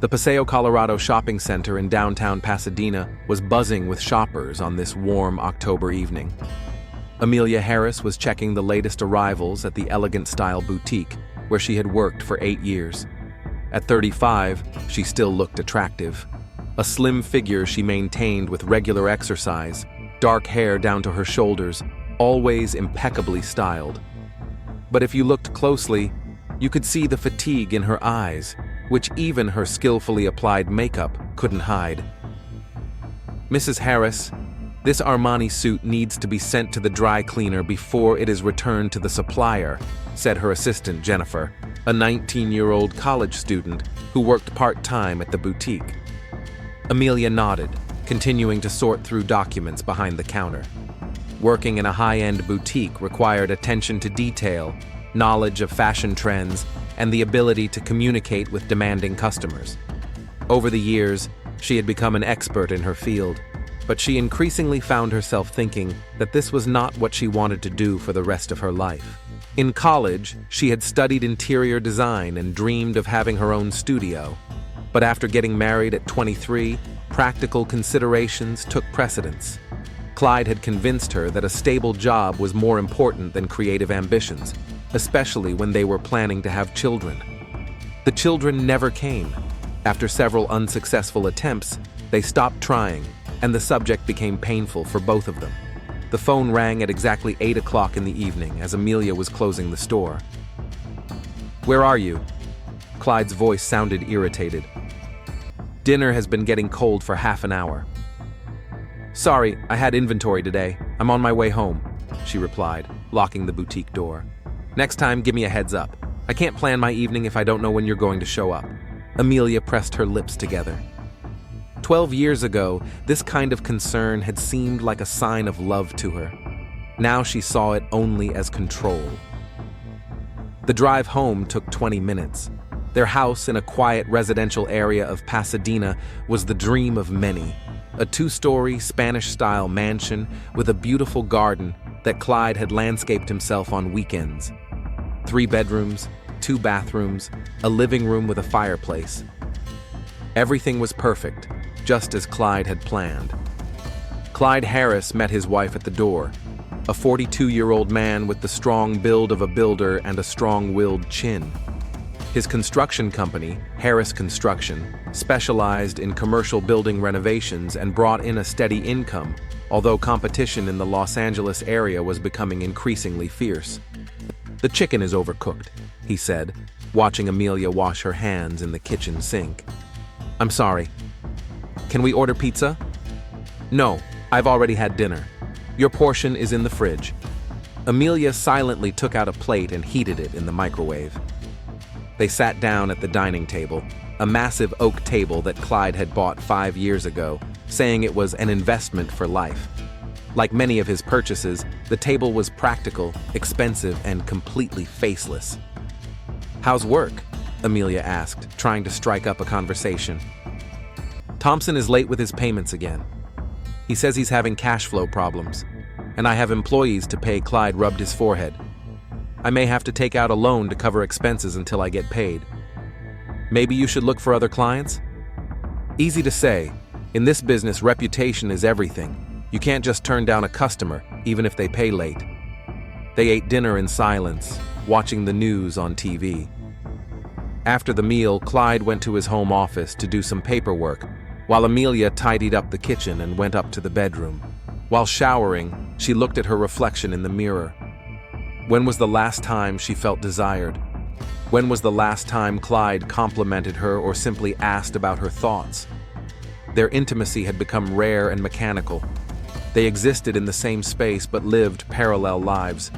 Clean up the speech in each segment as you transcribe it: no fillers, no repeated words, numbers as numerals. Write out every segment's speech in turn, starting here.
The Paseo Colorado shopping center in downtown Pasadena was buzzing with shoppers on this warm October evening. Amelia Harris was checking the latest arrivals at the Elegant Style boutique, where she had worked for 8 years. At 35, she still looked attractive. A slim figure she maintained with regular exercise, dark hair down to her shoulders, always impeccably styled. But if you looked closely, you could see the fatigue in her eyes, which even her skillfully applied makeup couldn't hide. "Mrs. Harris, this Armani suit needs to be sent to the dry cleaner before it is returned to the supplier," said her assistant Jennifer, a 19-year-old college student who worked part-time at the boutique. Amelia nodded, continuing to sort through documents behind the counter. Working in a high-end boutique required attention to detail, knowledge of fashion trends, and the ability to communicate with demanding customers. Over the years, she had become an expert in her field, but she increasingly found herself thinking that this was not what she wanted to do for the rest of her life. In college, she had studied interior design and dreamed of having her own studio. But after getting married at 23, practical considerations took precedence. Clyde had convinced her that a stable job was more important than creative ambitions, especially when they were planning to have children. The children never came. After several unsuccessful attempts, they stopped trying, and the subject became painful for both of them. The phone rang at exactly 8 o'clock in the evening as Amelia was closing the store. "Where are you?" Clyde's voice sounded irritated. "Dinner has been getting cold for half an hour." "Sorry, I had inventory today. I'm on my way home," she replied, locking the boutique door. "Next time, give me a heads up. I can't plan my evening if I don't know when you're going to show up." Amelia pressed her lips together. 12 years ago, this kind of concern had seemed like a sign of love to her. Now she saw it only as control. The drive home took 20 minutes. Their house in a quiet residential area of Pasadena was the dream of many. A 2-story Spanish-style mansion with a beautiful garden that Clyde had landscaped himself on weekends. 3 bedrooms, 2 bathrooms, a living room with a fireplace. Everything was perfect, just as Clyde had planned. Clyde Harris met his wife at the door, a 42-year-old man with the strong build of a builder and a strong-willed chin. His construction company, Harris Construction, specialized in commercial building renovations and brought in a steady income, although competition in the Los Angeles area was becoming increasingly fierce. "The chicken is overcooked," he said, watching Amelia wash her hands in the kitchen sink. "I'm sorry. Can we order pizza?" "No, I've already had dinner. Your portion is in the fridge." Amelia silently took out a plate and heated it in the microwave. They sat down at the dining table, a massive oak table that Clyde had bought 5 years ago, saying it was an investment for life. Like many of his purchases, the table was practical, expensive, and completely faceless. "How's work?" Amelia asked, trying to strike up a conversation. "Thompson is late with his payments again. He says he's having cash flow problems, and I have employees to pay." Clyde rubbed his forehead. "I may have to take out a loan to cover expenses until I get paid. Maybe you should look for other clients?" "Easy to say. In this business, reputation is everything. You can't just turn down a customer, even if they pay late." They ate dinner in silence, watching the news on TV. After the meal, Clyde went to his home office to do some paperwork, while Amelia tidied up the kitchen and went up to the bedroom. While showering, she looked at her reflection in the mirror. When was the last time she felt desired? When was the last time Clyde complimented her or simply asked about her thoughts? Their intimacy had become rare and mechanical. They existed in the same space but lived parallel lives.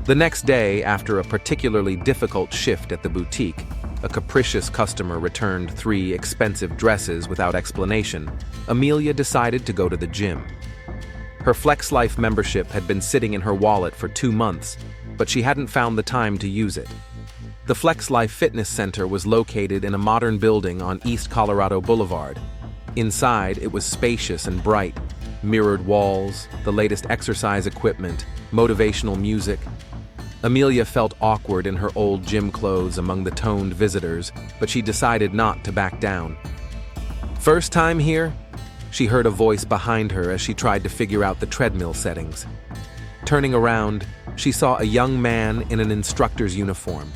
The next day, after a particularly difficult shift at the boutique, a capricious customer returned 3 expensive dresses without explanation. Amelia decided to go to the gym. Her Flex Life membership had been sitting in her wallet for 2 months, but she hadn't found the time to use it. The Flex Life Fitness Center was located in a modern building on East Colorado Boulevard. Inside, it was spacious and bright, mirrored walls, the latest exercise equipment, motivational music. Amelia felt awkward in her old gym clothes among the toned visitors, but she decided not to back down. "First time here?" She heard a voice behind her as she tried to figure out the treadmill settings. Turning around, she saw a young man in an instructor's uniform.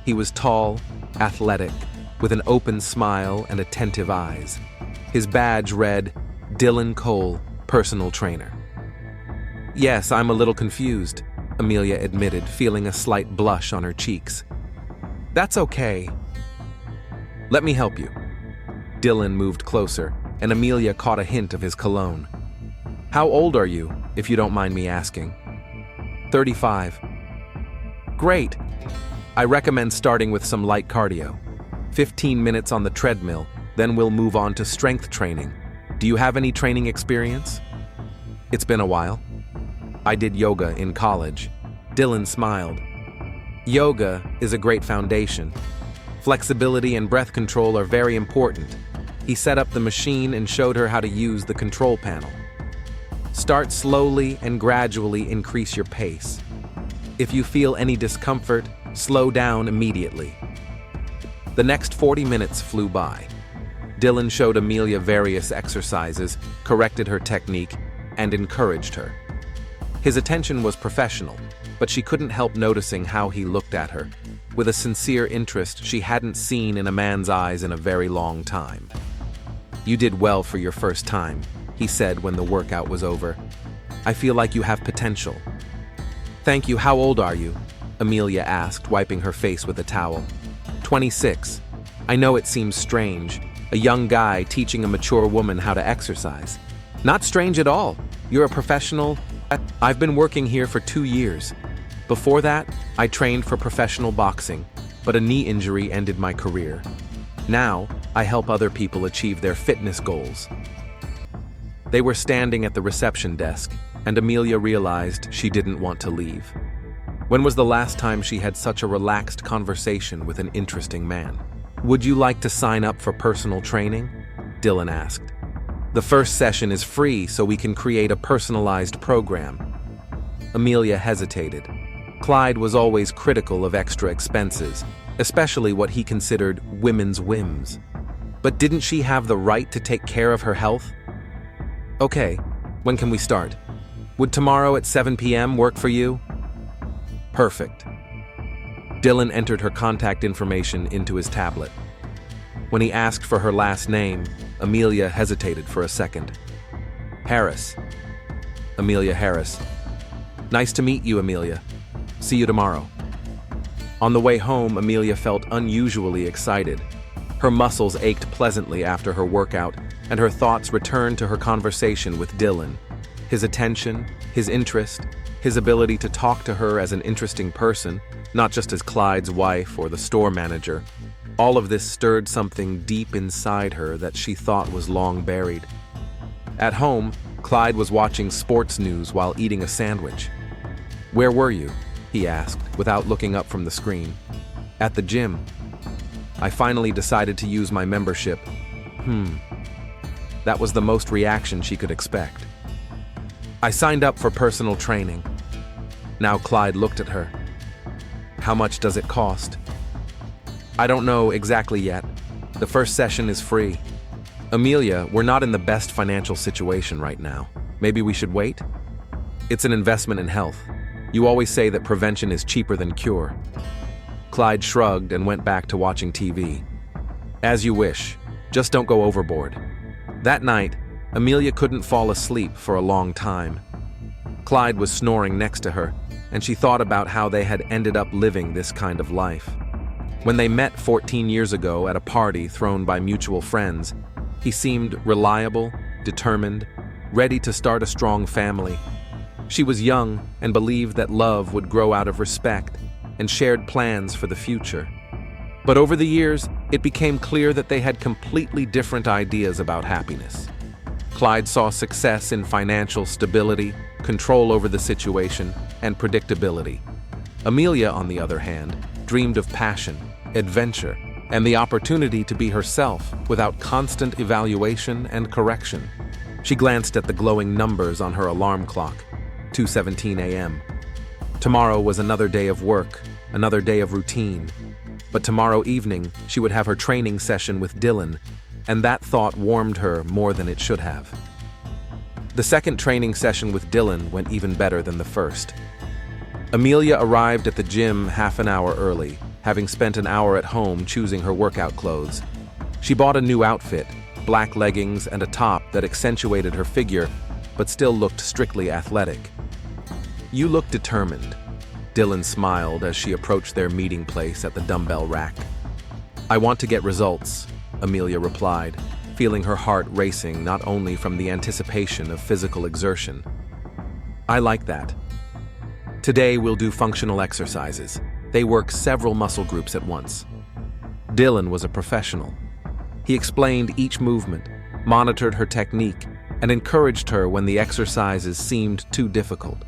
He was tall, athletic, with an open smile and attentive eyes. His badge read, "Dylan Cole, Personal Trainer." "Yes, I'm a little confused," Amelia admitted, feeling a slight blush on her cheeks. "That's okay. Let me help you." Dylan moved closer, and Amelia caught a hint of his cologne. "How old are you, if you don't mind me asking?" 35. "Great. I recommend starting with some light cardio. 15 minutes on the treadmill, then we'll move on to strength training. Do you have any training experience?" "It's been a while. I did yoga in college." Dylan smiled. "Yoga is a great foundation. Flexibility and breath control are very important." He set up the machine and showed her how to use the control panel. "Start slowly and gradually increase your pace. If you feel any discomfort, slow down immediately." The next 40 minutes flew by. Dylan showed Amelia various exercises, corrected her technique, and encouraged her. His attention was professional, but she couldn't help noticing how he looked at her, with a sincere interest she hadn't seen in a man's eyes in a very long time. "You did well for your first time," he said when the workout was over. "I feel like you have potential." "Thank you. How old are you?" Amelia asked, wiping her face with a towel. 26. "I know it seems strange, a young guy teaching a mature woman how to exercise." "Not strange at all. You're a professional." "I've been working here for 2 years. Before that, I trained for professional boxing, but a knee injury ended my career. Now, I help other people achieve their fitness goals." They were standing at the reception desk, and Amelia realized she didn't want to leave. When was the last time she had such a relaxed conversation with an interesting man? "Would you like to sign up for personal training?" Dylan asked. "The first session is free, so we can create a personalized program." Amelia hesitated. Clyde was always critical of extra expenses, especially what he considered women's whims. But didn't she have the right to take care of her health? "Okay, when can we start? Would tomorrow at 7 p.m. work for you?" "Perfect." Dylan entered her contact information into his tablet. When he asked for her last name, Amelia hesitated for a second. "Harris." "Amelia Harris." "Nice to meet you, Amelia. See you tomorrow." On the way home, Amelia felt unusually excited. Her muscles ached pleasantly after her workout, and her thoughts returned to her conversation with Dylan. His attention, his interest, his ability to talk to her as an interesting person, not just as Clyde's wife or the store manager. All of this stirred something deep inside her that she thought was long buried. At home, Clyde was watching sports news while eating a sandwich. "Where were you?" he asked, without looking up from the screen. "At the gym. I finally decided to use my membership." That was the most reaction she could expect. "I signed up for personal training." Now Clyde looked at her. "How much does it cost?" "I don't know exactly yet. The first session is free." "Amelia, we're not in the best financial situation right now. Maybe we should wait?" "It's an investment in health. You always say that prevention is cheaper than cure." Clyde shrugged and went back to watching TV. "As you wish. Just don't go overboard." That night, Amelia couldn't fall asleep for a long time. Clyde was snoring next to her, and she thought about how they had ended up living this kind of life. When they met 14 years ago at a party thrown by mutual friends, he seemed reliable, determined, ready to start a strong family. She was young and believed that love would grow out of respect and shared plans for the future. But over the years, it became clear that they had completely different ideas about happiness. Clyde saw success in financial stability, control over the situation, and predictability. Amelia, on the other hand, dreamed of passion, adventure, and the opportunity to be herself without constant evaluation and correction. She glanced at the glowing numbers on her alarm clock, 2:17 a.m. Tomorrow was another day of work, another day of routine. But tomorrow evening, she would have her training session with Dylan, and that thought warmed her more than it should have. The second training session with Dylan went even better than the first. Amelia arrived at the gym half an hour early, having spent an hour at home choosing her workout clothes. She bought a new outfit, black leggings and a top that accentuated her figure, but still looked strictly athletic. "You look determined," Dylan smiled as she approached their meeting place at the dumbbell rack. "I want to get results," Amelia replied, feeling her heart racing not only from the anticipation of physical exertion. "I like that. Today we'll do functional exercises. They work several muscle groups at once." Dylan was a professional. He explained each movement, monitored her technique, and encouraged her when the exercises seemed too difficult.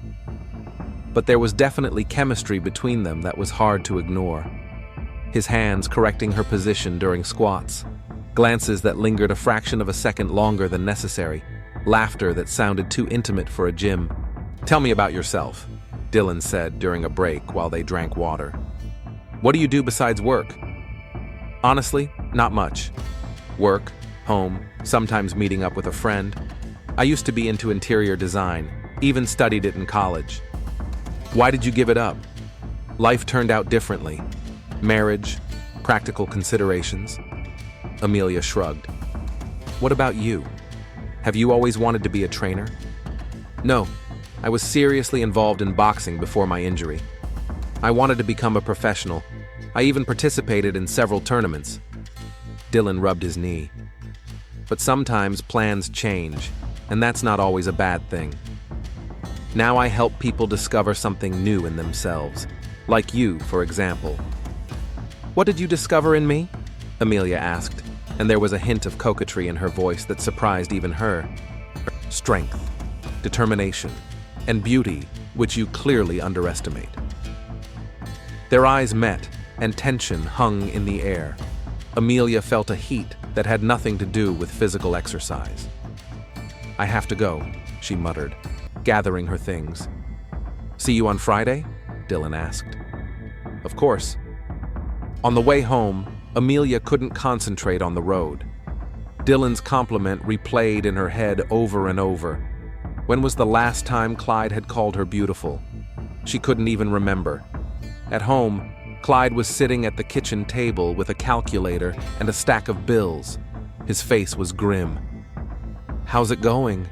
But there was definitely chemistry between them that was hard to ignore. His hands correcting her position during squats, glances that lingered a fraction of a second longer than necessary, laughter that sounded too intimate for a gym. "Tell me about yourself," Dylan said during a break while they drank water. "What do you do besides work?" "Honestly, not much. Work, home, sometimes meeting up with a friend. I used to be into interior design, even studied it in college." "Why did you give it up?" "Life turned out differently. Marriage, practical considerations." Amelia shrugged. "What about you? Have you always wanted to be a trainer?" "No, I was seriously involved in boxing before my injury. I wanted to become a professional. I even participated in several tournaments." Dylan rubbed his knee. "But sometimes plans change, and that's not always a bad thing. Now I help people discover something new in themselves, like you, for example." "What did you discover in me?" Amelia asked, and there was a hint of coquetry in her voice that surprised even her. "Strength, determination, and beauty, which you clearly underestimate." Their eyes met, and tension hung in the air. Amelia felt a heat that had nothing to do with physical exercise. "I have to go," she muttered, gathering her things. "See you on Friday?" Dylan asked. "Of course." On the way home, Amelia couldn't concentrate on the road. Dylan's compliment replayed in her head over and over. When was the last time Clyde had called her beautiful? She couldn't even remember. At home, Clyde was sitting at the kitchen table with a calculator and a stack of bills. His face was grim. "How's it going?"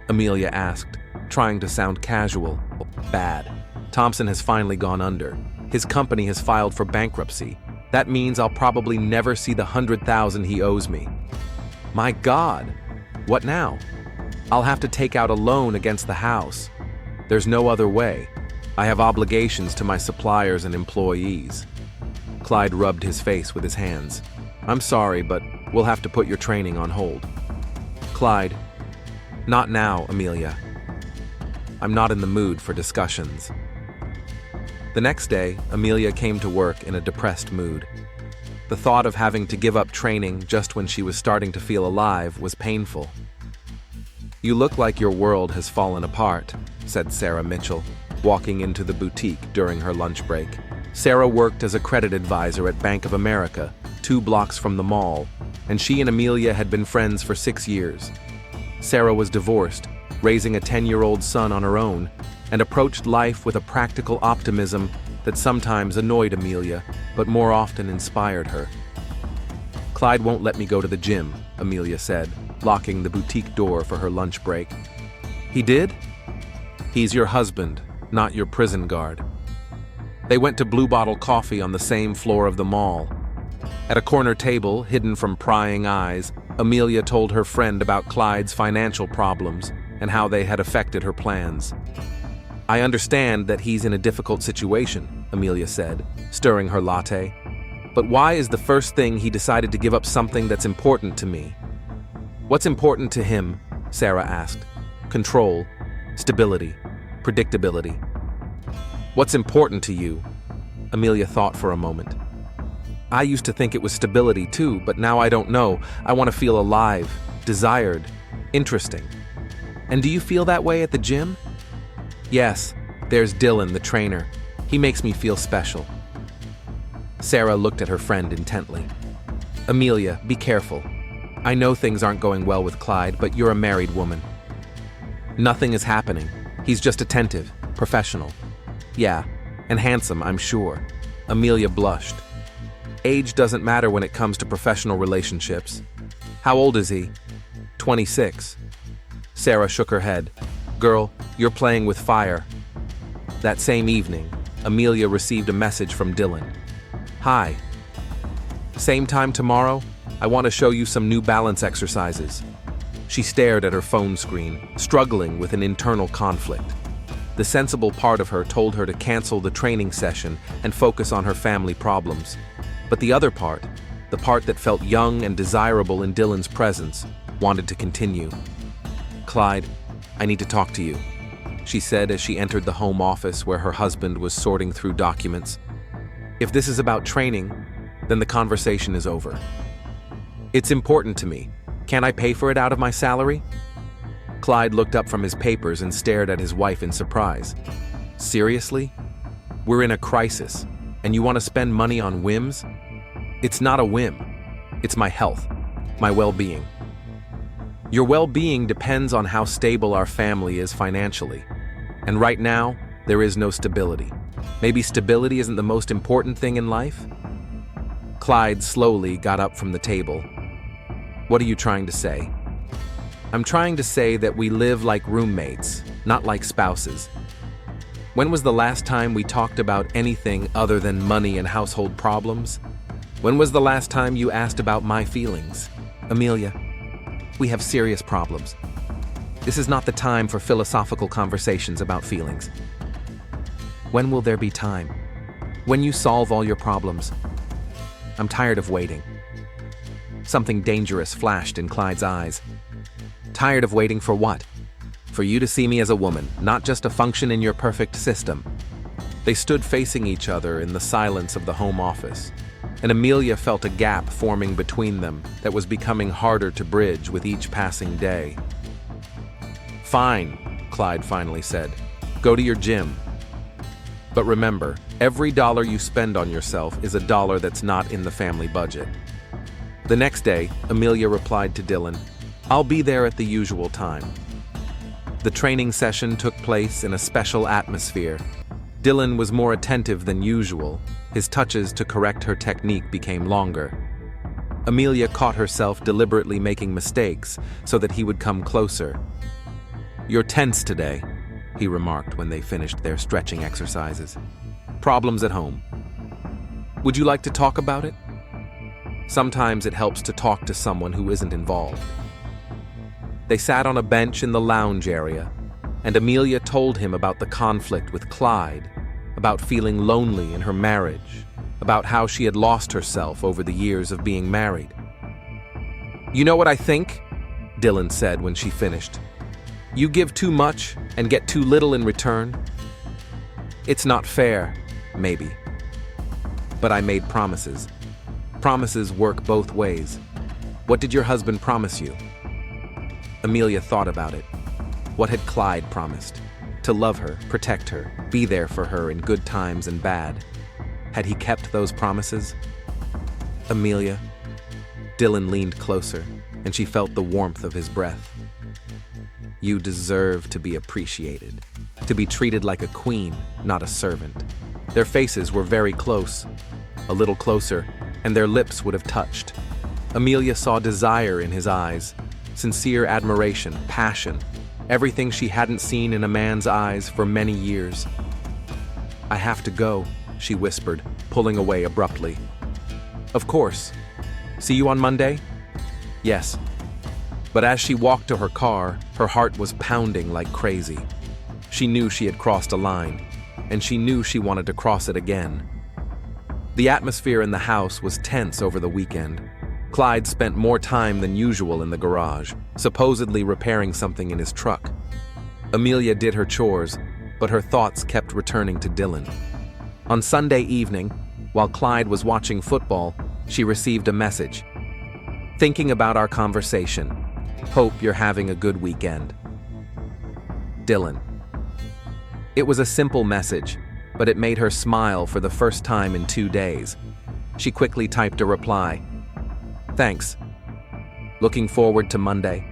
Amelia asked, trying to sound casual. "Bad. Thompson has finally gone under. His company has filed for bankruptcy. That means I'll probably never see the $100,000 he owes me." "My God! What now?" "I'll have to take out a loan against the house. There's no other way. I have obligations to my suppliers and employees." Clyde rubbed his face with his hands. "I'm sorry, but we'll have to put your training on hold." "Clyde, not now, Amelia. I'm not in the mood for discussions." The next day, Amelia came to work in a depressed mood. The thought of having to give up training just when she was starting to feel alive was painful. "You look like your world has fallen apart," said Sarah Mitchell, walking into the boutique during her lunch break. Sarah worked as a credit advisor at Bank of America, 2 blocks from the mall, and she and Amelia had been friends for 6 years. Sarah was divorced, raising a 10-year-old son on her own, and approached life with a practical optimism that sometimes annoyed Amelia, but more often inspired her. "Clyde won't let me go to the gym," Amelia said, locking the boutique door for her lunch break. "He did?" "He's your husband, not your prison guard." They went to Blue Bottle Coffee on the same floor of the mall. At a corner table, hidden from prying eyes, Amelia told her friend about Clyde's financial problems and how they had affected her plans. "I understand that he's in a difficult situation," Amelia said, stirring her latte. "But why is the first thing he decided to give up something that's important to me?" "What's important to him?" Sarah asked. "Control, stability, predictability." "What's important to you?" Amelia thought for a moment. "I used to think it was stability too, but now I don't know. I want to feel alive, desired, interesting." "And do you feel that way at the gym?" "Yes, There's Dylan, the trainer. He makes me feel special. Sarah looked at her friend intently. Amelia, be careful. I know things aren't going well with Clyde, but you're a married woman. Nothing is happening. He's just attentive, professional. Yeah, and handsome, I'm sure. Amelia blushed. Age doesn't matter when it comes to professional relationships. How old is he? 26. Sarah shook her head. Girl, you're playing with fire. That same evening, Amelia received a message from Dylan. Hi. Same time tomorrow? I want to show you some new balance exercises. She stared at her phone screen, struggling with an internal conflict. The sensible part of her told her to cancel the training session and focus on her family problems. But the other part, the part that felt young and desirable in Dylan's presence, wanted to continue. Clyde, I need to talk to you, she said as she entered the home office where her husband was sorting through documents. If this is about training, then the conversation is over. It's important to me. Can I pay for it out of my salary? Clyde looked up from his papers and stared at his wife in surprise. Seriously? We're in a crisis, and you want to spend money on whims? It's not a whim. It's my health, my well-being. Your well-being depends on how stable our family is financially. And right now, there is no stability. Maybe stability isn't the most important thing in life? Clyde slowly got up from the table. What are you trying to say? I'm trying to say that we live like roommates, not like spouses. When was the last time we talked about anything other than money and household problems? When was the last time you asked about my feelings? Amelia, we have serious problems. This is not the time for philosophical conversations about feelings. When will there be time? When you solve all your problems? I'm tired of waiting. Something dangerous flashed in Clyde's eyes. Tired of waiting for what? For you to see me as a woman, not just a function in your perfect system. They stood facing each other in the silence of the home office, and Amelia felt a gap forming between them that was becoming harder to bridge with each passing day. Fine, Clyde finally said. Go to your gym. But remember, every dollar you spend on yourself is a dollar that's not in the family budget. The next day, Amelia replied to Dylan, I'll be there at the usual time. The training session took place in a special atmosphere. Dylan was more attentive than usual. His touches to correct her technique became longer. Amelia caught herself deliberately making mistakes so that he would come closer. You're tense today, he remarked when they finished their stretching exercises. Problems at home. Would you like to talk about it? Sometimes it helps to talk to someone who isn't involved. They sat on a bench in the lounge area, and Amelia told him about the conflict with Clyde, about feeling lonely in her marriage, about how she had lost herself over the years of being married. You know what I think? Dylan said when she finished. You give too much and get too little in return. It's not fair, maybe. But I made promises. Promises work both ways. What did your husband promise you? Amelia thought about it. What had Clyde promised? To love her, protect her, be there for her in good times and bad. Had he kept those promises? Amelia. Dylan leaned closer, and she felt the warmth of his breath. You deserve to be appreciated, to be treated like a queen, not a servant. Their faces were very close, a little closer, and their lips would have touched. Amelia saw desire in his eyes, sincere admiration, passion, everything she hadn't seen in a man's eyes for many years. I have to go, she whispered, pulling away abruptly. Of course. See you on Monday? Yes. But as she walked to her car, her heart was pounding like crazy. She knew she had crossed a line, and she knew she wanted to cross it again. The atmosphere in the house was tense over the weekend. Clyde spent more time than usual in the garage, supposedly repairing something in his truck. Amelia did her chores, but her thoughts kept returning to Dylan. On Sunday evening, while Clyde was watching football, she received a message. Thinking about our conversation. Hope you're having a good weekend. Dylan. It was a simple message, but it made her smile for the first time in 2 days. She quickly typed a reply. "Thanks. Looking forward to Monday."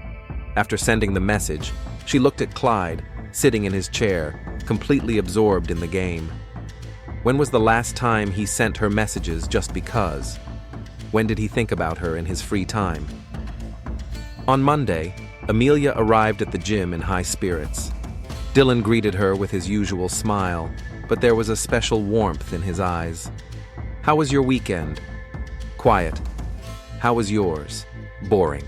After sending the message, she looked at Clyde, sitting in his chair, completely absorbed in the game. When was the last time he sent her messages just because? When did he think about her in his free time? On Monday, Amelia arrived at the gym in high spirits. Dylan greeted her with his usual smile, but there was a special warmth in his eyes. "How was your weekend?" "Quiet." "How was yours?" "Boring.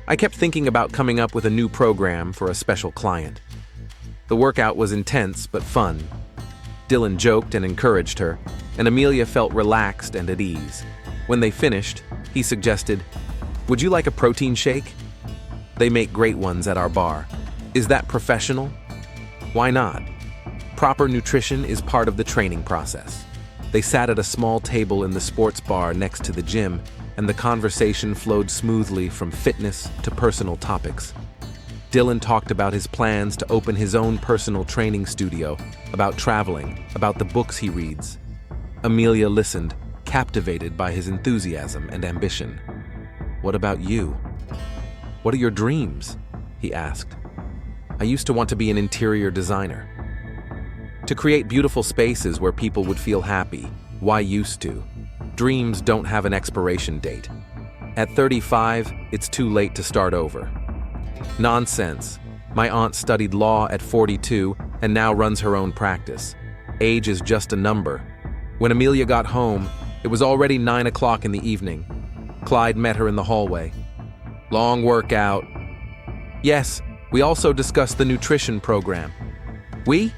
I kept thinking about coming up with a new program for a special client." The workout was intense but fun. Dylan joked and encouraged her, and Amelia felt relaxed and at ease. When they finished, he suggested, "Would you like a protein shake? They make great ones at our bar." "Is that professional?" "Why not? Proper nutrition is part of the training process." They sat at a small table in the sports bar next to the gym, and the conversation flowed smoothly from fitness to personal topics. Dylan talked about his plans to open his own personal training studio, about traveling, about the books he reads. Amelia listened, captivated by his enthusiasm and ambition. "What about you? What are your dreams?" he asked. "I used to want to be an interior designer. To create beautiful spaces where people would feel happy. Why used to? Dreams don't have an expiration date. At 35, it's too late to start over." "Nonsense. My aunt studied law at 42 and now runs her own practice. Age is just a number." When Amelia got home, it was already 9 o'clock in the evening. Clyde met her in the hallway. "Long workout." "Yes, we also discussed the nutrition program." "We?"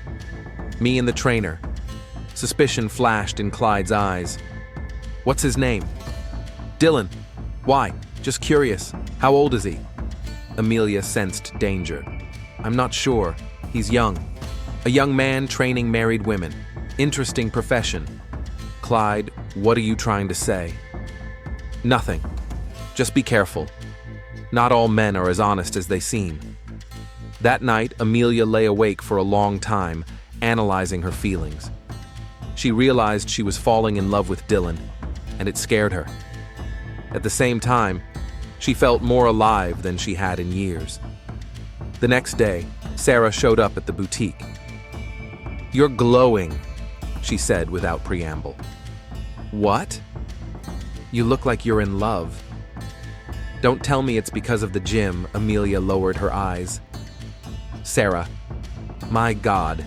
"Me and the trainer." Suspicion flashed in Clyde's eyes. "What's his name?" "Dylan." "Why? Just curious. How old is he?" Amelia sensed danger. "I'm not sure. He's young. A young man training married women. Interesting profession." "Clyde, what are you trying to say?" "Nothing. Just be careful. Not all men are as honest as they seem." That night, Amelia lay awake for a long time, analyzing her feelings. She realized she was falling in love with Dylan, and it scared her. At the same time, she felt more alive than she had in years. The next day, Sarah showed up at the boutique. "You're glowing," she said without preamble. "What?" "You look like you're in love." "Don't tell me it's because of the gym." Amelia lowered her eyes. "Sarah, my God,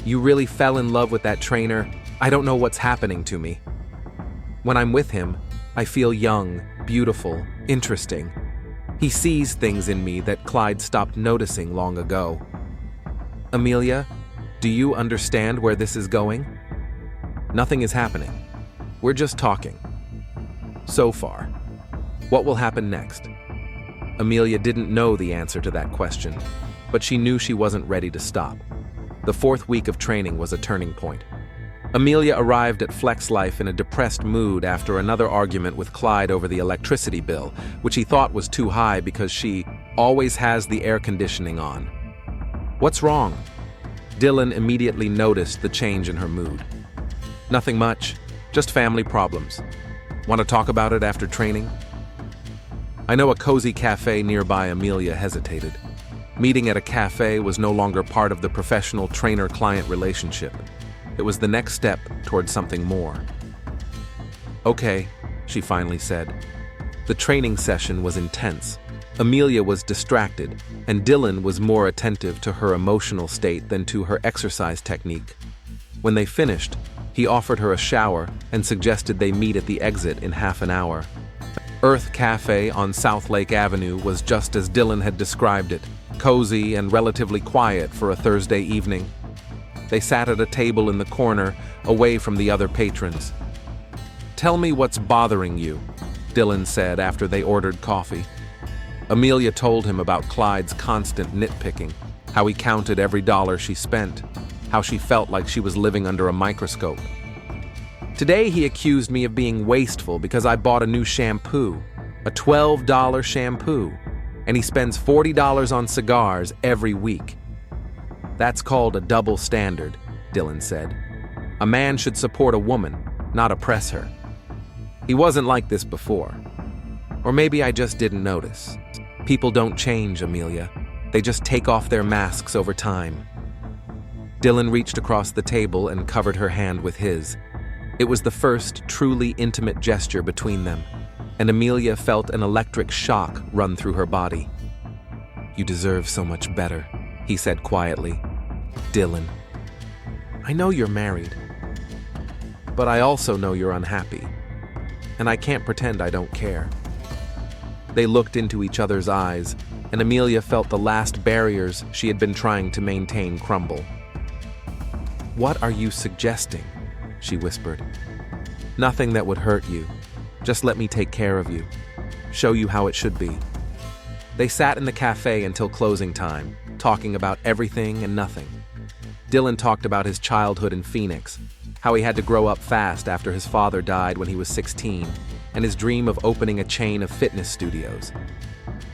you really fell in love with that trainer? I don't know what's happening to me. When I'm with him, I feel young, beautiful, interesting. He sees things in me that Clyde stopped noticing long ago." "Amelia, do you understand where this is going?" "Nothing is happening. We're just talking. So far. What will happen next?" Amelia didn't know the answer to that question, but she knew she wasn't ready to stop. The 4th week of training was a turning point. Amelia arrived at Flex Life in a depressed mood after another argument with Clyde over the electricity bill, which he thought was too high because she always has the air conditioning on. "What's wrong?" Dylan immediately noticed the change in her mood. "Nothing much, just family problems. Want to talk about it after training?" "I know a cozy cafe nearby." Amelia hesitated. Meeting at a cafe was no longer part of the professional trainer-client relationship. It was the next step towards something more. "Okay," she finally said. The training session was intense. Amelia was distracted, and Dylan was more attentive to her emotional state than to her exercise technique. When they finished, he offered her a shower and suggested they meet at the exit in half an hour. Earth Cafe on South Lake Avenue was just as Dylan had described it, cozy and relatively quiet for a Thursday evening. They sat at a table in the corner, away from the other patrons. "Tell me what's bothering you," Dylan said after they ordered coffee. Amelia told him about Clyde's constant nitpicking, how he counted every dollar she spent, how she felt like she was living under a microscope. "Today he accused me of being wasteful because I bought a new shampoo, a $12 shampoo, and he spends $40 on cigars every week." That's called a double standard, Dylan said. A man should support a woman, not oppress her. He wasn't like this before. Or maybe I just didn't notice. People don't change, Amelia. They just take off their masks over time. Dylan reached across the table and covered her hand with his. It was the first truly intimate gesture between them, and Amelia felt an electric shock run through her body. "You deserve so much better," he said quietly. "Dylan, I know you're married, but I also know you're unhappy, and I can't pretend I don't care." They looked into each other's eyes, and Amelia felt the last barriers she had been trying to maintain crumble. "What are you suggesting?" she whispered. "Nothing that would hurt you. Just let me take care of you. Show you how it should be." They sat in the cafe until closing time, talking about everything and nothing. Dylan talked about his childhood in Phoenix, how he had to grow up fast after his father died when he was 16, and his dream of opening a chain of fitness studios.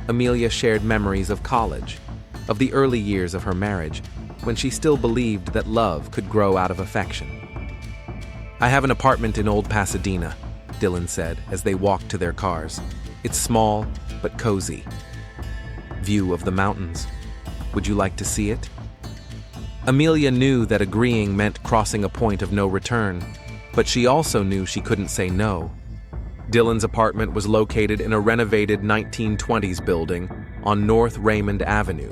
Amelia shared memories of college, of the early years of her marriage, when she still believed that love could grow out of affection. "I have an apartment in Old Pasadena," Dylan said as they walked to their cars. "It's small, but cozy. View of the mountains. Would you like to see it?" Amelia knew that agreeing meant crossing a point of no return, but she also knew she couldn't say no. Dylan's apartment was located in a renovated 1920s building on North Raymond Avenue,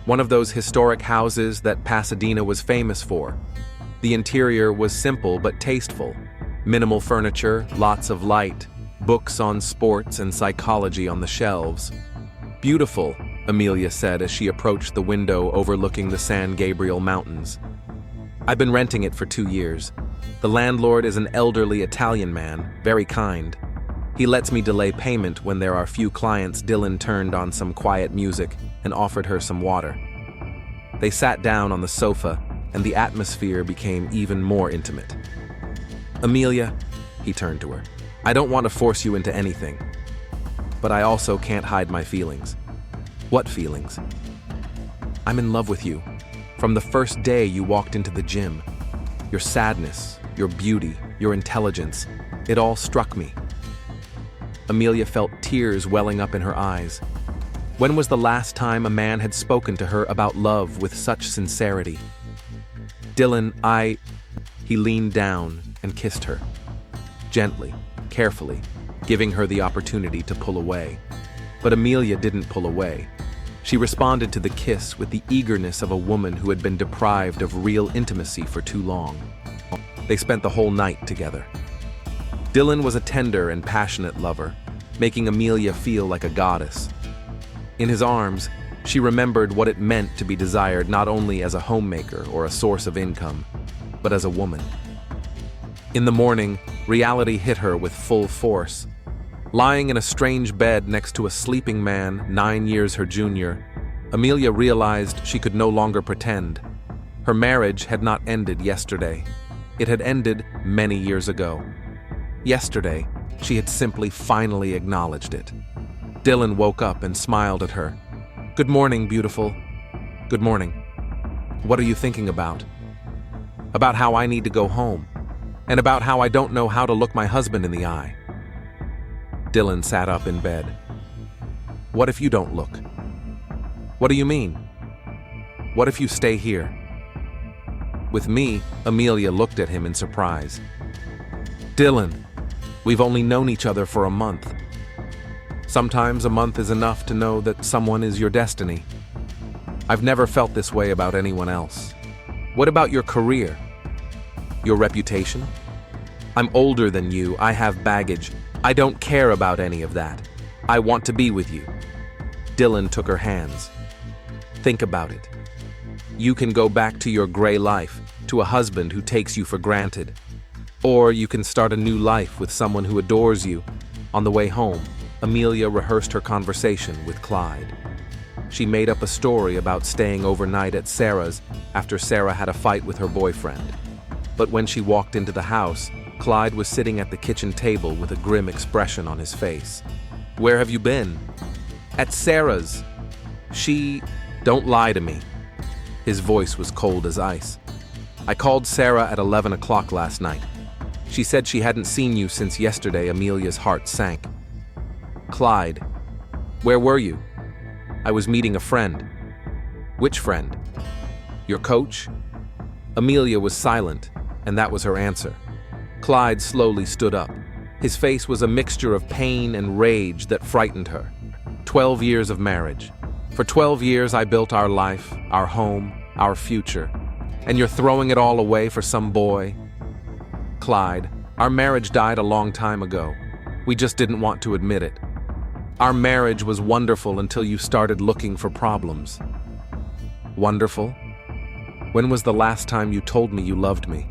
one of those historic houses that Pasadena was famous for. The interior was simple but tasteful. Minimal furniture, lots of light, books on sports and psychology on the shelves. "Beautiful," Amelia said as she approached the window overlooking the San Gabriel Mountains. "I've been renting it for 2 years. The landlord is an elderly Italian man, very kind. He lets me delay payment when there are few clients." Dylan turned on some quiet music and offered her some water. They sat down on the sofa, and the atmosphere became even more intimate. "Amelia," he turned to her, "I don't want to force you into anything, but I also can't hide my feelings." "What feelings?" "I'm in love with you. From the first day you walked into the gym. Your sadness, your beauty, your intelligence, it all struck me." Amelia felt tears welling up in her eyes. When was the last time a man had spoken to her about love with such sincerity? "Dylan, He leaned down and kissed her. Gently, carefully, giving her the opportunity to pull away. But Amelia didn't pull away. She responded to the kiss with the eagerness of a woman who had been deprived of real intimacy for too long. They spent the whole night together. Dylan was a tender and passionate lover, making Amelia feel like a goddess. In his arms, she remembered what it meant to be desired not only as a homemaker or a source of income, but as a woman. In the morning, reality hit her with full force. Lying in a strange bed next to a sleeping man 9 years her junior, Amelia realized she could no longer pretend. Her marriage had not ended yesterday. It had ended many years ago. Yesterday, she had simply finally acknowledged it. Dylan woke up and smiled at her. "Good morning, beautiful." "Good morning. What are you thinking about?" "About how I need to go home, and about how I don't know how to look my husband in the eye." Dylan sat up in bed. "What if you don't look?" "What do you mean?" "What if you stay here?" With me, Amelia looked at him in surprise. "Dylan, we've only known each other for a month. Sometimes a month is enough to know that someone is your destiny. I've never felt this way about anyone else. What about your career? Your reputation? I'm older than you, I have baggage. I don't care about any of that. I want to be with you." Dylan took her hands. "Think about it. You can go back to your gray life, to a husband who takes you for granted. Or you can start a new life with someone who adores you." On the way home, Amelia rehearsed her conversation with Clyde. She made up a story about staying overnight at Sarah's after Sarah had a fight with her boyfriend. But when she walked into the house, Clyde was sitting at the kitchen table with a grim expression on his face. "Where have you been?" "At Sarah's. Don't lie to me." His voice was cold as ice. "I called Sarah at 11 o'clock last night. She said she hadn't seen you since yesterday." Amelia's heart sank. "Clyde, where were you?" "I was meeting a friend." "Which friend? Your coach?" Amelia was silent, and that was her answer. Clyde slowly stood up. His face was a mixture of pain and rage that frightened her. 12 years of marriage. For 12 years I built our life, our home, our future. And you're throwing it all away for some boy? Clyde, our marriage died a long time ago. We just didn't want to admit it. Our marriage was wonderful until you started looking for problems. Wonderful? When was the last time you told me you loved me?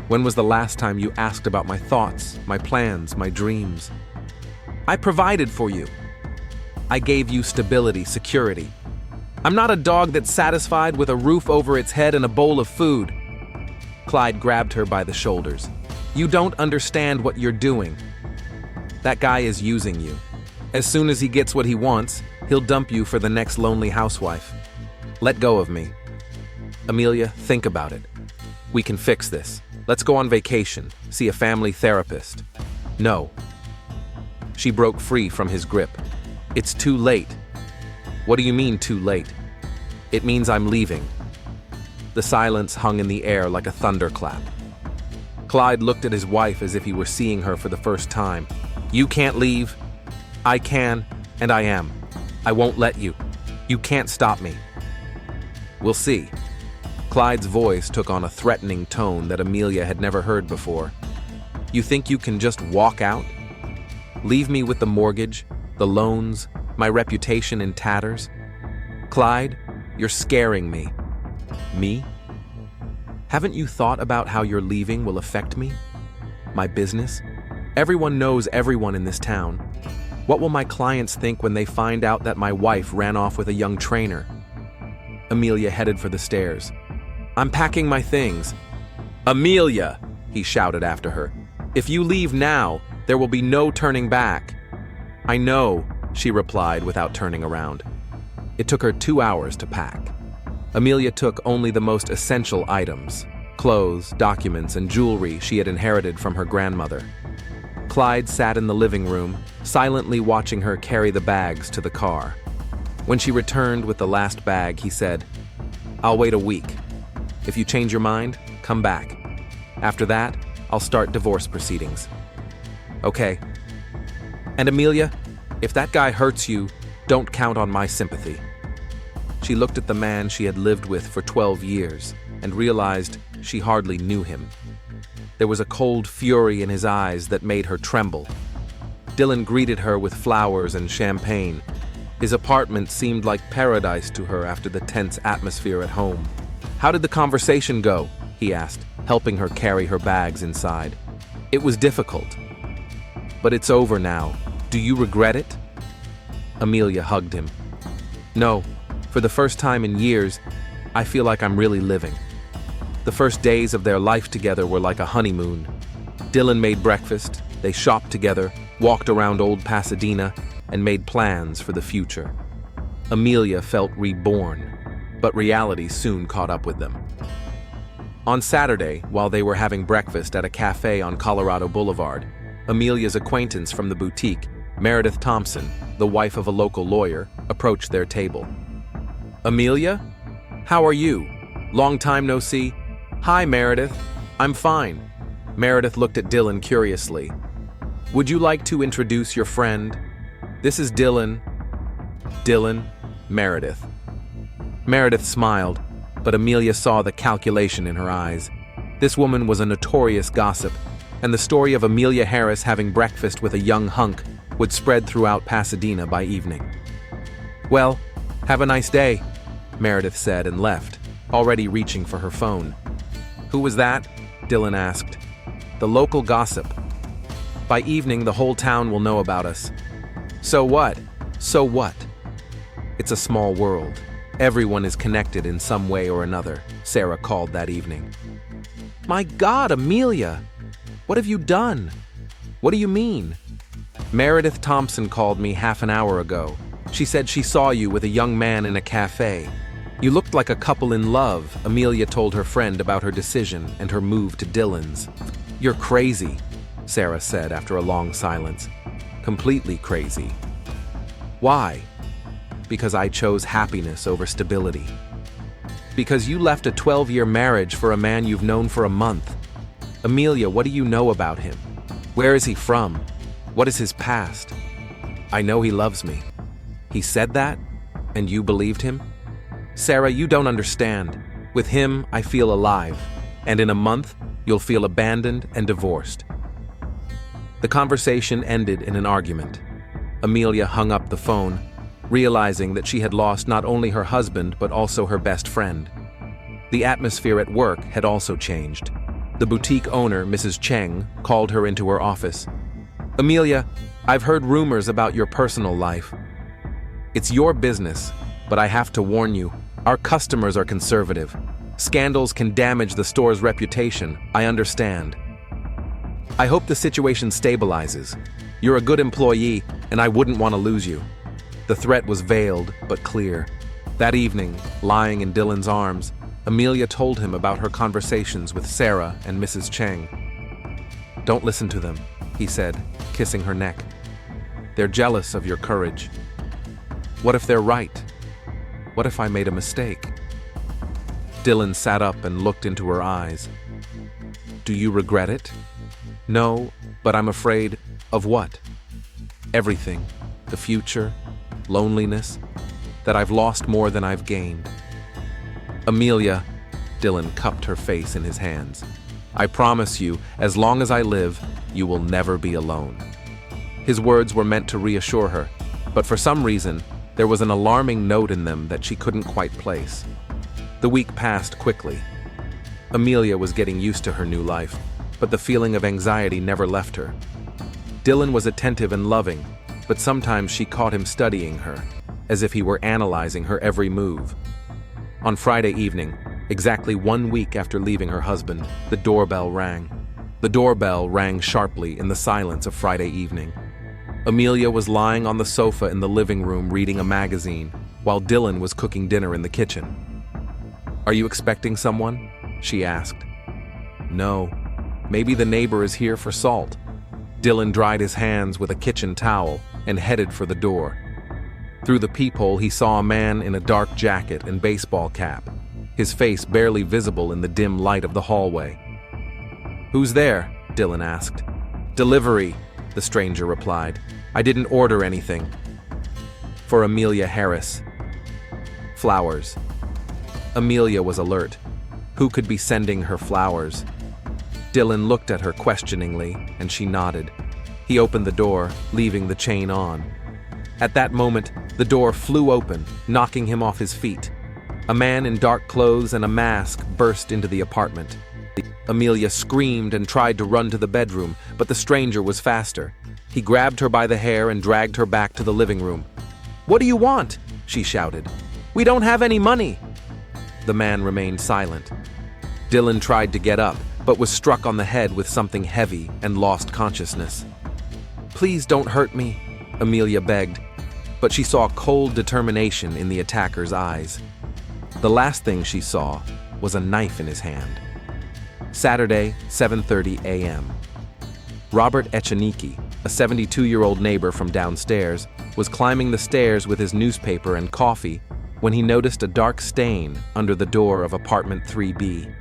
When was the last time you asked about my thoughts, my plans, my dreams? I provided for you. I gave you stability, security. I'm not a dog that's satisfied with a roof over its head and a bowl of food. Clyde grabbed her by the shoulders. You don't understand what you're doing. That guy is using you. As soon as he gets what he wants, he'll dump you for the next lonely housewife. Let go of me. Amelia, think about it. We can fix this. Let's go on vacation, see a family therapist. No. She broke free from his grip. It's too late. What do you mean, too late? It means I'm leaving. The silence hung in the air like a thunderclap. Clyde looked at his wife as if he were seeing her for the first time. You can't leave. I can, and I am. I won't let you. You can't stop me. We'll see. Clyde's voice took on a threatening tone that Amelia had never heard before. You think you can just walk out? Leave me with the mortgage, the loans, my reputation in tatters? Clyde, you're scaring me. Me? Haven't you thought about how your leaving will affect me? My business? Everyone knows everyone in this town. What will my clients think when they find out that my wife ran off with a young trainer? Amelia headed for the stairs. I'm packing my things. Amelia, he shouted after her. If you leave now, there will be no turning back. I know, she replied without turning around. It took her 2 hours to pack. Amelia took only the most essential items, clothes, documents, and jewelry she had inherited from her grandmother. Clyde sat in the living room, silently watching her carry the bags to the car. When she returned with the last bag, he said, I'll wait a week. If you change your mind, come back. After that, I'll start divorce proceedings. Okay. And Amelia, if that guy hurts you, don't count on my sympathy. She looked at the man she had lived with for 12 years and realized she hardly knew him. There was a cold fury in his eyes that made her tremble. Dylan greeted her with flowers and champagne. His apartment seemed like paradise to her after the tense atmosphere at home. How did the conversation go? He asked, helping her carry her bags inside. It was difficult. But it's over now. Do you regret it? Amelia hugged him. No, for the first time in years, I feel like I'm really living. The first days of their life together were like a honeymoon. Dylan made breakfast, they shopped together, walked around old Pasadena, and made plans for the future. Amelia felt reborn, but reality soon caught up with them. On Saturday, while they were having breakfast at a cafe on Colorado Boulevard, Amelia's acquaintance from the boutique, Meredith Thompson, the wife of a local lawyer, approached their table. Amelia? How are you? Long time no see. Hi, Meredith. I'm fine. Meredith looked at Dylan curiously. Would you like to introduce your friend? This is Dylan. Dylan, Meredith. Meredith smiled, but Amelia saw the calculation in her eyes. This woman was a notorious gossip, and the story of Amelia Harris having breakfast with a young hunk would spread throughout Pasadena by evening. Well, have a nice day, Meredith said and left, already reaching for her phone. Who was that? Dylan asked. The local gossip. By evening, the whole town will know about us. So what? So what? It's a small world. Everyone is connected in some way or another, Sarah called that evening. My God, Amelia! What have you done? What do you mean? Meredith Thompson called me half an hour ago. She said she saw you with a young man in a cafe. You looked like a couple in love, Amelia told her friend about her decision and her move to Dylan's. You're crazy, Sarah said after a long silence. Completely crazy. Why? Because I chose happiness over stability. Because you left a 12-year marriage for a man you've known for a month. Amelia, what do you know about him? Where is he from? What is his past? I know he loves me. He said that? And you believed him? Sarah, you don't understand. With him, I feel alive. And in a month, you'll feel abandoned and divorced. The conversation ended in an argument. Amelia hung up the phone, realizing that she had lost not only her husband but also her best friend. The atmosphere at work had also changed. The boutique owner, Mrs. Cheng, called her into her office. Amelia, I've heard rumors about your personal life. It's your business, but I have to warn you, our customers are conservative. Scandals can damage the store's reputation, I understand. I hope the situation stabilizes. You're a good employee, and I wouldn't want to lose you. The threat was veiled, but clear. That evening, lying in Dylan's arms, Amelia told him about her conversations with Sarah and Mrs. Cheng. Don't listen to them, he said, kissing her neck. They're jealous of your courage. What if they're right? What if I made a mistake? Dylan sat up and looked into her eyes. Do you regret it? No, but I'm afraid of what? Everything. The future, loneliness, that I've lost more than I've gained. Amelia, Dylan cupped her face in his hands. I promise you, as long as I live, you will never be alone. His words were meant to reassure her, but for some reason, there was an alarming note in them that she couldn't quite place. The week passed quickly. Amelia was getting used to her new life, but the feeling of anxiety never left her. Dylan was attentive and loving, but sometimes she caught him studying her, as if he were analyzing her every move. On Friday evening, exactly 1 week after leaving her husband, the doorbell rang. The doorbell rang sharply in the silence of Friday evening. Amelia was lying on the sofa in the living room reading a magazine, while Dylan was cooking dinner in the kitchen. Are you expecting someone? She asked. No. Maybe the neighbor is here for salt. Dylan dried his hands with a kitchen towel and headed for the door. Through the peephole, he saw a man in a dark jacket and baseball cap, his face barely visible in the dim light of the hallway. Who's there? Dylan asked. Delivery, the stranger replied. I didn't order anything. For Amelia Harris. Flowers. Amelia was alert. Who could be sending her flowers? Dylan looked at her questioningly, and she nodded. He opened the door, leaving the chain on. At that moment, the door flew open, knocking him off his feet. A man in dark clothes and a mask burst into the apartment. Amelia screamed and tried to run to the bedroom, but the stranger was faster. He grabbed her by the hair and dragged her back to the living room. What do you want? She shouted. We don't have any money. The man remained silent. Dylan tried to get up, but was struck on the head with something heavy and lost consciousness. Please don't hurt me, Amelia begged, but she saw cold determination in the attacker's eyes. The last thing she saw was a knife in his hand. Saturday, 7:30 a.m. Robert Echaniki, a 72-year-old neighbor from downstairs, was climbing the stairs with his newspaper and coffee when he noticed a dark stain under the door of apartment 3B.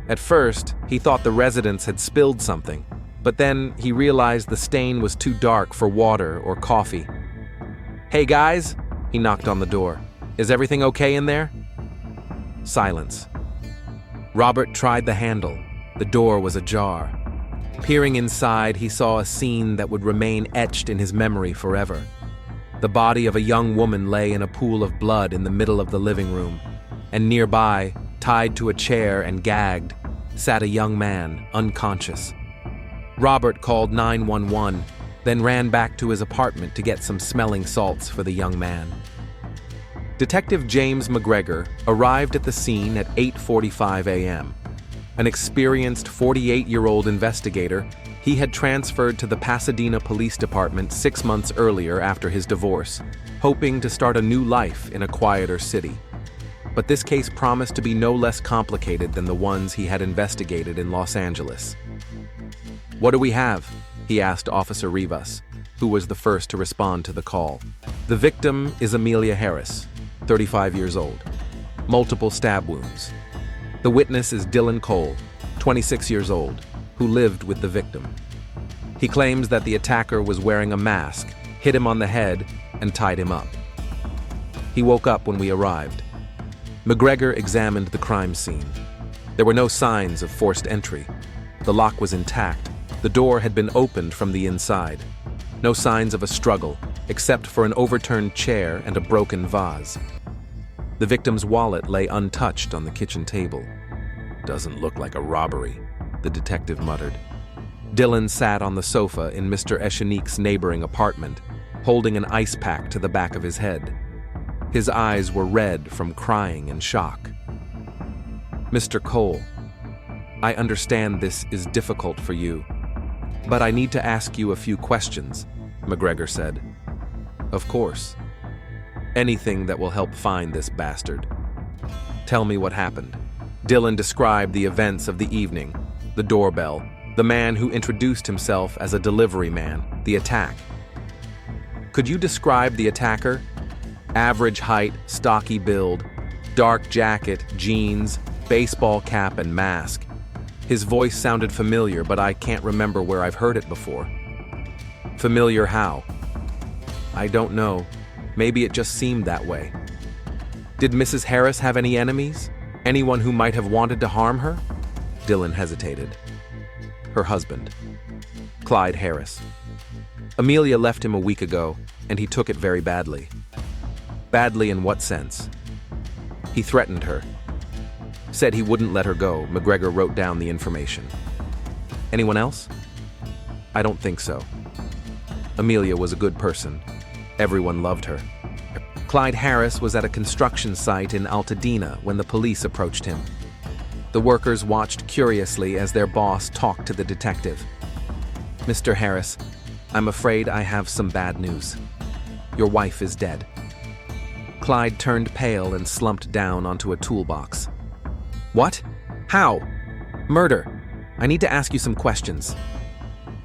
At first, he thought the residents had spilled something, but then he realized the stain was too dark for water or coffee. Hey guys, he knocked on the door. Is everything okay in there? Silence. Robert tried the handle. The door was ajar. Peering inside, he saw a scene that would remain etched in his memory forever. The body of a young woman lay in a pool of blood in the middle of the living room, and nearby, tied to a chair and gagged, sat a young man, unconscious. Robert called 911, then ran back to his apartment to get some smelling salts for the young man. Detective James McGregor arrived at the scene at 8:45 a.m. An experienced 48-year-old investigator, he had transferred to the Pasadena Police Department 6 months earlier after his divorce, hoping to start a new life in a quieter city. but this case promised to be no less complicated than the ones he had investigated in Los Angeles. "What do we have?" he asked Officer Rivas, who was the first to respond to the call. "The victim is Amelia Harris, 35 years old. Multiple stab wounds. The witness is Dylan Cole, 26 years old, who lived with the victim. He claims that the attacker was wearing a mask, hit him on the head, and tied him up. He woke up when we arrived." McGregor examined the crime scene. There were no signs of forced entry. The lock was intact. The door had been opened from the inside. No signs of a struggle, except for an overturned chair and a broken vase. The victim's wallet lay untouched on the kitchen table. "Doesn't look like a robbery," the detective muttered. Dylan sat on the sofa in Mr. Eshenique's neighboring apartment, holding an ice pack to the back of his head. His eyes were red from crying and shock. "Mr. Cole, I understand this is difficult for you, but I need to ask you a few questions," McGregor said. "Of course. Anything that will help find this bastard. Tell me what happened." Dylan described the events of the evening: the doorbell, the man who introduced himself as a delivery man, the attack. "Could you describe the attacker?" "Average height, stocky build, dark jacket, jeans, baseball cap, and mask." His voice sounded familiar, but I can't remember where I've heard it before. "Familiar how?" "I don't know. Maybe it just seemed that way." "Did Mrs. Harris have any enemies? Anyone who might have wanted to harm her?" Dylan hesitated. "Her husband, Clyde Harris. Amelia left him a week ago, and he took it very badly." "Badly in what sense?" "He threatened her. Said he wouldn't let her go." McGregor wrote down the information. "Anyone else?" "I don't think so. Amelia was a good person. Everyone loved her." Clyde Harris was at a construction site in Altadena when the police approached him. The workers watched curiously as their boss talked to the detective. "Mr. Harris, I'm afraid I have some bad news. Your wife is dead." Clyde turned pale and slumped down onto a toolbox. "What? How? Murder. I need to ask you some questions."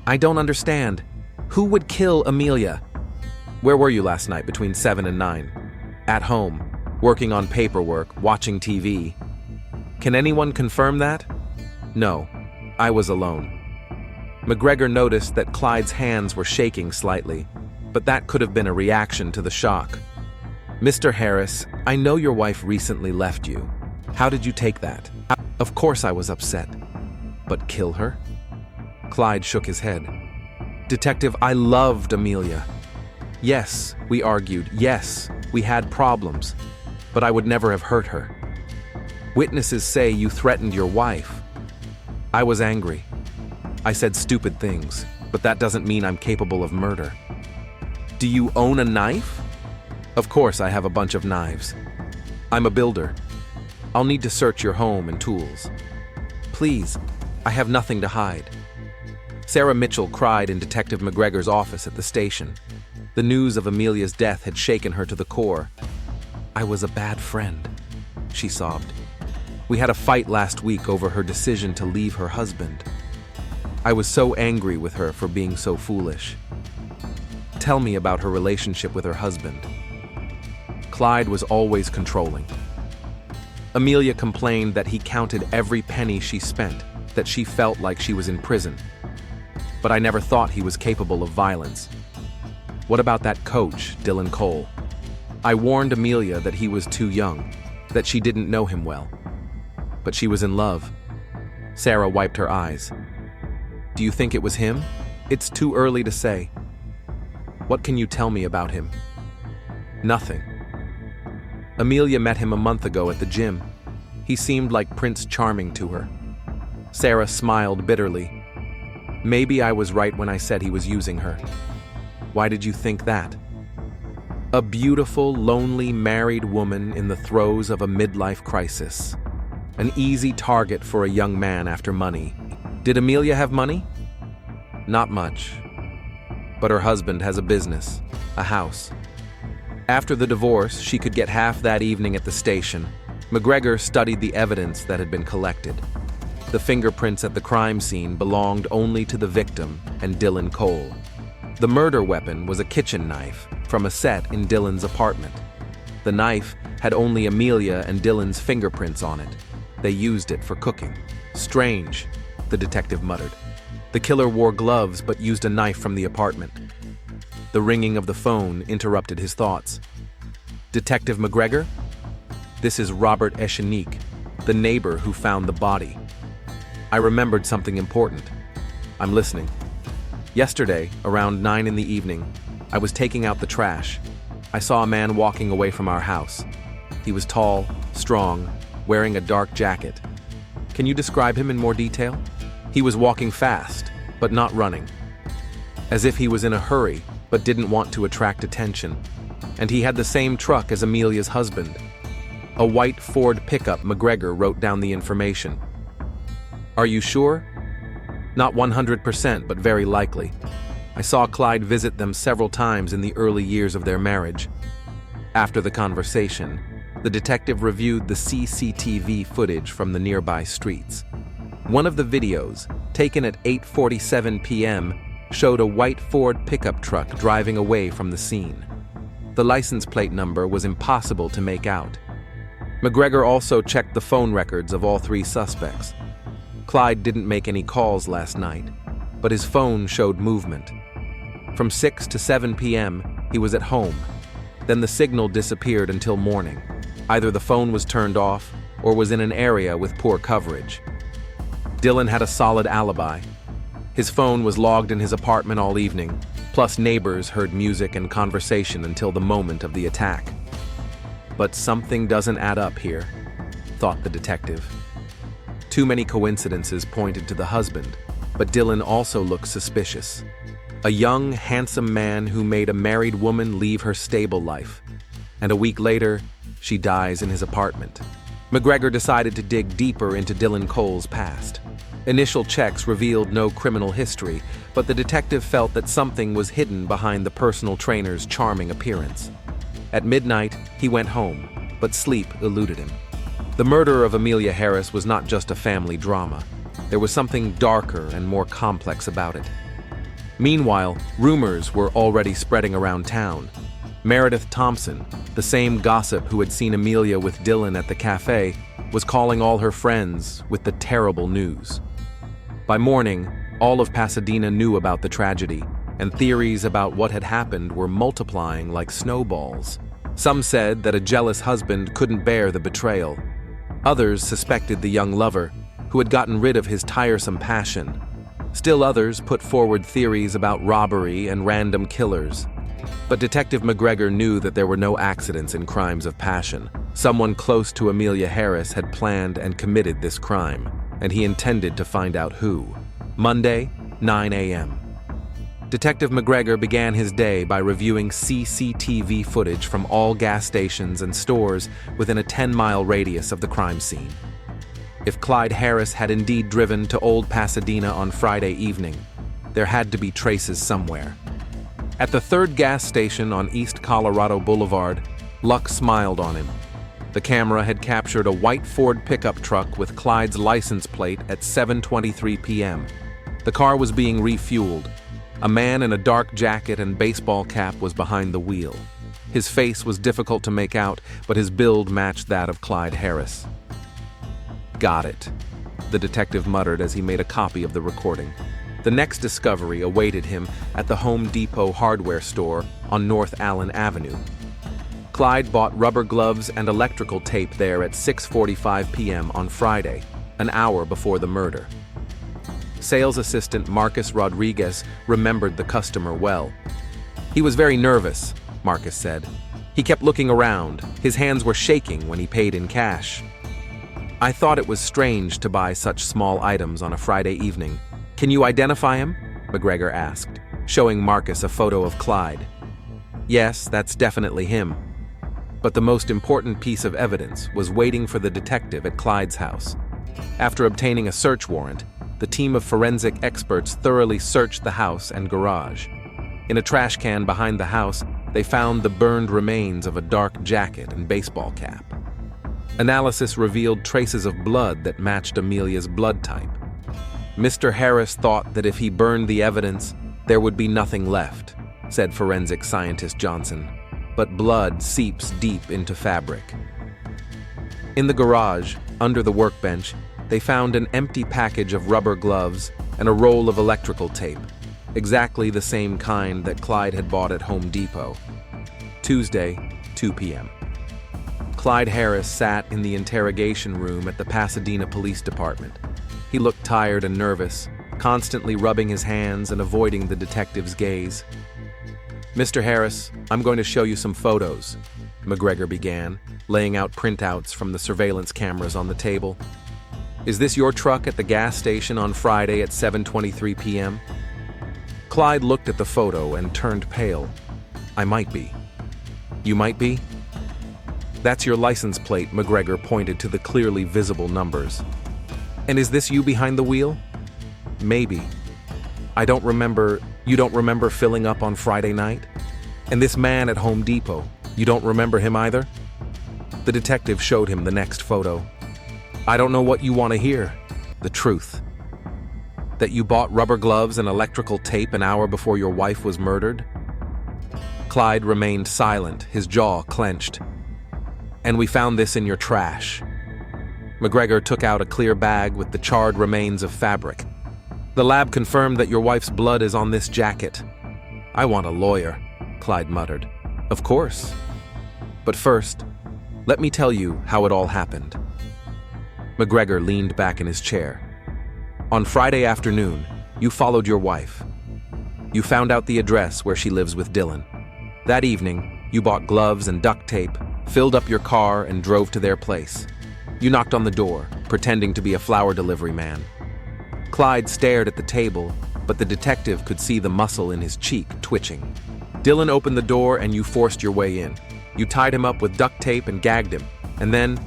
"I don't understand. Who would kill Amelia?" "Where were you last night between 7 and 9? "At home, working on paperwork, watching TV." "Can anyone confirm that?" "No, I was alone." McGregor noticed that Clyde's hands were shaking slightly, but that could have been a reaction to the shock. "Mr. Harris, I know your wife recently left you. How did you take that?" "Of course I was upset. But kill her?" Clyde shook his head. "Detective, I loved Amelia. Yes, we argued. Yes, we had problems. But I would never have hurt her. Witnesses say you threatened your wife. I was angry. I said stupid things, but that doesn't mean I'm capable of murder." "Do you own a knife?" "Of course I have a bunch of knives. I'm a builder. I'll need to search your home and tools." "Please, I have nothing to hide." Sarah Mitchell cried in Detective McGregor's office at the station. The news of Amelia's death had shaken her to the core. "I was a bad friend," she sobbed. "We had a fight last week over her decision to leave her husband. I was so angry with her for being so foolish." "Tell me about her relationship with her husband." Clyde was always controlling. Amelia complained that he counted every penny she spent, that she felt like she was in prison. But I never thought he was capable of violence. "What about that coach, Dylan Cole?" "I warned Amelia that he was too young, that she didn't know him well. But she was in love." Sarah wiped her eyes. "Do you think it was him?" "It's too early to say." "What can you tell me about him?" "Nothing. Amelia met him a month ago at the gym. He seemed like Prince Charming to her." Sarah smiled bitterly. "Maybe I was right when I said he was using her." "Why did you think that?" "A beautiful, lonely, married woman in the throes of a midlife crisis. An easy target for a young man after money." "Did Amelia have money?" "Not much. But her husband has a business, a house. After the divorce, she could get half that evening at the station. McGregor studied the evidence that had been collected. The fingerprints at the crime scene belonged only to the victim and Dylan Cole. The murder weapon was a kitchen knife from a set in Dylan's apartment. The knife had only Amelia and Dylan's fingerprints on it. They used it for cooking. Strange, the detective muttered. The killer wore gloves but used a knife from the apartment. The ringing of the phone interrupted his thoughts. Detective McGregor? This is Robert Eshenique, the neighbor who found the body. I remembered something important. I'm listening. Yesterday, around 9 in the evening, I was taking out the trash. I saw a man walking away from our house. He was tall, strong, wearing a dark jacket. Can you describe him in more detail? He was walking fast, but not running. As if he was in a hurry, but didn't want to attract attention. And he had the same truck as Amelia's husband. A white Ford pickup. McGregor wrote down the information. Are you sure? Not 100%, but very likely. I saw Clyde visit them several times in the early years of their marriage. After the conversation, the detective reviewed the CCTV footage from the nearby streets. One of the videos, taken at 8:47 p.m., showed a white Ford pickup truck driving away from the scene. The license plate number was impossible to make out. McGregor also checked the phone records of all three suspects. Clyde didn't make any calls last night, but his phone showed movement. From 6 to 7 p.m., he was at home. Then the signal disappeared until morning. Either the phone was turned off or was in an area with poor coverage. Dylan had a solid alibi. His phone was logged in his apartment all evening, plus neighbors heard music and conversation until the moment of the attack. But something doesn't add up here, thought the detective. Too many coincidences pointed to the husband, but Dylan also looked suspicious. A young, handsome man who made a married woman leave her stable life. And a week later, she dies in his apartment. McGregor decided to dig deeper into Dylan Cole's past. Initial checks revealed no criminal history, but the detective felt that something was hidden behind the personal trainer's charming appearance. At midnight, he went home, but sleep eluded him. The murder of Amelia Harris was not just a family drama. There was something darker and more complex about it. Meanwhile, rumors were already spreading around town. Meredith Thompson, the same gossip who had seen Amelia with Dylan at the cafe, was calling all her friends with the terrible news. By morning, all of Pasadena knew about the tragedy, and theories about what had happened were multiplying like snowballs. Some said that a jealous husband couldn't bear the betrayal. Others suspected the young lover, who had gotten rid of his tiresome passion. Still others put forward theories about robbery and random killers. But Detective McGregor knew that there were no accidents in crimes of passion. Someone close to Amelia Harris had planned and committed this crime, and he intended to find out who. Monday, 9 a.m. Detective McGregor began his day by reviewing CCTV footage from all gas stations and stores within a 10-mile radius of the crime scene. If Clyde Harris had indeed driven to Old Pasadena on Friday evening, there had to be traces somewhere. At the third gas station on East Colorado Boulevard, luck smiled on him. The camera had captured a white Ford pickup truck with Clyde's license plate at 7:23 p.m. The car was being refueled. A man in a dark jacket and baseball cap was behind the wheel. His face was difficult to make out, but his build matched that of Clyde Harris. Got it, the detective muttered as he made a copy of the recording. The next discovery awaited him at the Home Depot hardware store on North Allen Avenue. Clyde bought rubber gloves and electrical tape there at 6:45 p.m. on Friday, an hour before the murder. Sales assistant Marcus Rodriguez remembered the customer well. He was very nervous, Marcus said. He kept looking around. His hands were shaking when he paid in cash. I thought it was strange to buy such small items on a Friday evening. Can you identify him? McGregor asked, showing Marcus a photo of Clyde. Yes, that's definitely him. But the most important piece of evidence was waiting for the detective at Clyde's house. After obtaining a search warrant, the team of forensic experts thoroughly searched the house and garage. In a trash can behind the house, they found the burned remains of a dark jacket and baseball cap. Analysis revealed traces of blood that matched Amelia's blood type. Mr. Harris thought that if he burned the evidence, there would be nothing left, said forensic scientist Johnson. But blood seeps deep into fabric. In the garage, under the workbench, they found an empty package of rubber gloves and a roll of electrical tape, exactly the same kind that Clyde had bought at Home Depot. Tuesday, 2 p.m. Clyde Harris sat in the interrogation room at the Pasadena Police Department. He looked tired and nervous, constantly rubbing his hands and avoiding the detective's gaze. "Mr. Harris, I'm going to show you some photos," McGregor began, laying out printouts from the surveillance cameras on the table. "Is this your truck at the gas station on Friday at 7:23 p.m.? Clyde looked at the photo and turned pale. "I might be." "You might be?" "That's your license plate," McGregor pointed to the clearly visible numbers. "And is this you behind the wheel?" "Maybe." "I don't remember. You don't remember filling up on Friday night? And this man at Home Depot, you don't remember him either?" The detective showed him the next photo. "I don't know what you want to hear. The truth. That you bought rubber gloves and electrical tape an hour before your wife was murdered?" Clyde remained silent, his jaw clenched. "And we found this in your trash." McGregor took out a clear bag with the charred remains of fabric. "The lab confirmed that your wife's blood is on this jacket." "I want a lawyer," Clyde muttered. "Of course. But first, let me tell you how it all happened." McGregor leaned back in his chair. "On Friday afternoon, you followed your wife. You found out the address where she lives with Dylan. That evening, you bought gloves and duct tape, filled up your car, and drove to their place. You knocked on the door, pretending to be a flower delivery man. Clyde stared at the table, but the detective could see the muscle in his cheek twitching. Dylan opened the door and you forced your way in. You tied him up with duct tape and gagged him. And then,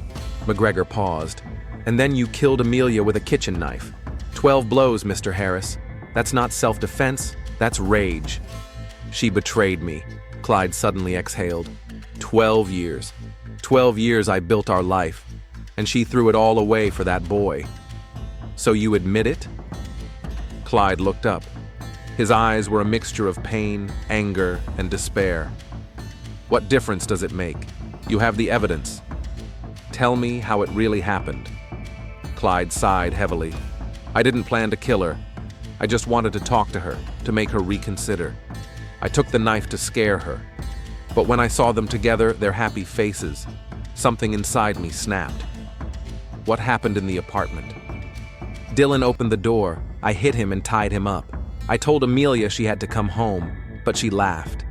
McGregor paused, and then you killed Amelia with a kitchen knife. 12 blows, Mr. Harris. That's not self-defense, that's rage. She betrayed me," Clyde suddenly exhaled. 12 years. 12 years I built our life, and she threw it all away for that boy. So you admit it? Clyde looked up. His eyes were a mixture of pain, anger, and despair. "What difference does it make? You have the evidence. Tell me how it really happened." Clyde sighed heavily. "I didn't plan to kill her. I just wanted to talk to her, to make her reconsider. I took the knife to scare her. But when I saw them together, their happy faces, something inside me snapped." "What happened in the apartment?" "Dylan opened the door. I hit him and tied him up. I told Amelia she had to come home, but she laughed.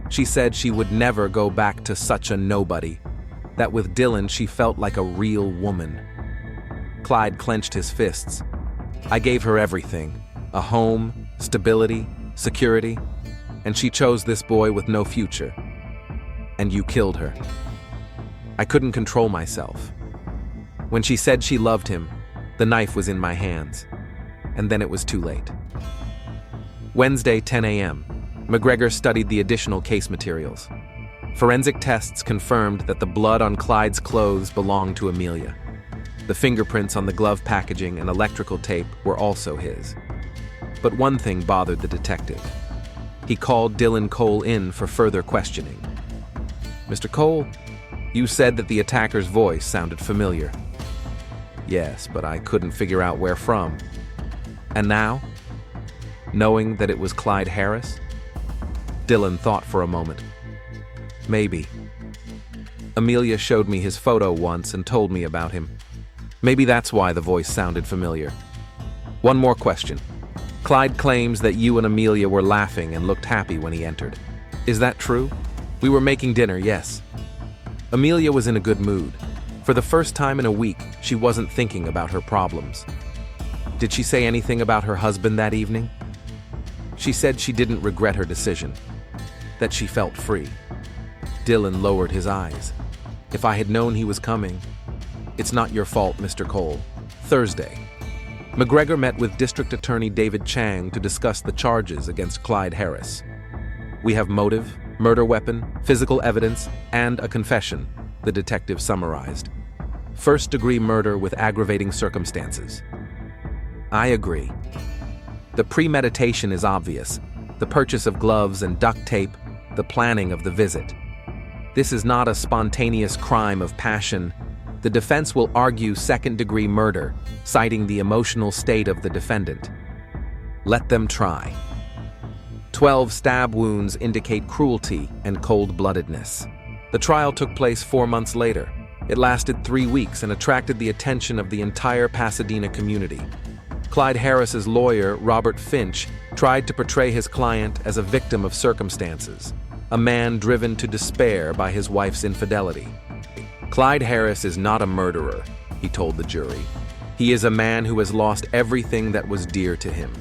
She said she would never go back to such a nobody. That with Dylan she felt like a real woman." Clyde clenched his fists. "I gave her everything. A home, stability, security. And she chose this boy with no future. And you killed her." "I couldn't control myself. When she said she loved him, the knife was in my hands. And then it was too late." Wednesday, 10 a.m. McGregor studied the additional case materials. Forensic tests confirmed that the blood on Clyde's clothes belonged to Amelia. The fingerprints on the glove packaging and electrical tape were also his. But one thing bothered the detective. He called Dylan Cole in for further questioning. "Mr. Cole, you said that the attacker's voice sounded familiar." "Yes, but I couldn't figure out where from." "And now? Knowing that it was Clyde Harris?" Dylan thought for a moment. "Maybe. Amelia showed me his photo once and told me about him. Maybe that's why the voice sounded familiar." "One more question. Clyde claims that you and Amelia were laughing and looked happy when he entered. Is that true?" "We were making dinner, yes." "Amelia was in a good mood. For the first time in a week, she wasn't thinking about her problems." "Did she say anything about her husband that evening?" "She said she didn't regret her decision, that she felt free." Dylan lowered his eyes. "If I had known he was coming..." "It's not your fault, Mr. Cole." Thursday. McGregor met with District Attorney David Chang to discuss the charges against Clyde Harris. "We have motive, murder weapon, physical evidence, and a confession," the detective summarized. First-degree murder with aggravating circumstances. I agree. The premeditation is obvious. The purchase of gloves and duct tape, the planning of the visit. This is not a spontaneous crime of passion. The defense will argue second-degree murder, citing the emotional state of the defendant. Let them try. 12 stab wounds indicate cruelty and cold-bloodedness. The trial took place 4 months later. It lasted 3 weeks and attracted the attention of the entire Pasadena community. Clyde Harris's lawyer, Robert Finch, tried to portray his client as a victim of circumstances, a man driven to despair by his wife's infidelity. Clyde Harris is not a murderer, he told the jury. He is a man who has lost everything that was dear to him.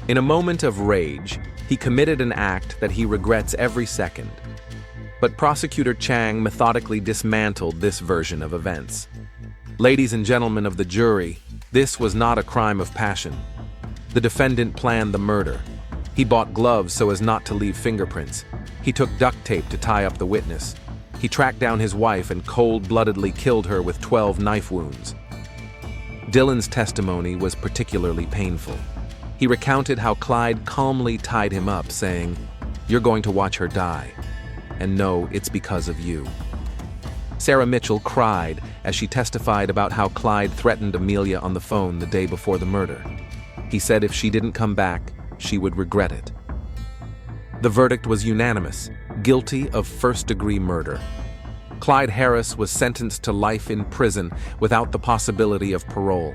In a moment of rage, he committed an act that he regrets every second. But Prosecutor Chang methodically dismantled this version of events. Ladies and gentlemen of the jury, this was not a crime of passion. The defendant planned the murder. He bought gloves so as not to leave fingerprints. He took duct tape to tie up the witness. He tracked down his wife and cold-bloodedly killed her with 12 knife wounds. Dylan's testimony was particularly painful. He recounted how Clyde calmly tied him up, saying, "You're going to watch her die. And no, it's because of you." Sarah Mitchell cried as she testified about how Clyde threatened Amelia on the phone the day before the murder. He said if she didn't come back, she would regret it. The verdict was unanimous, guilty of first-degree murder. Clyde Harris was sentenced to life in prison without the possibility of parole.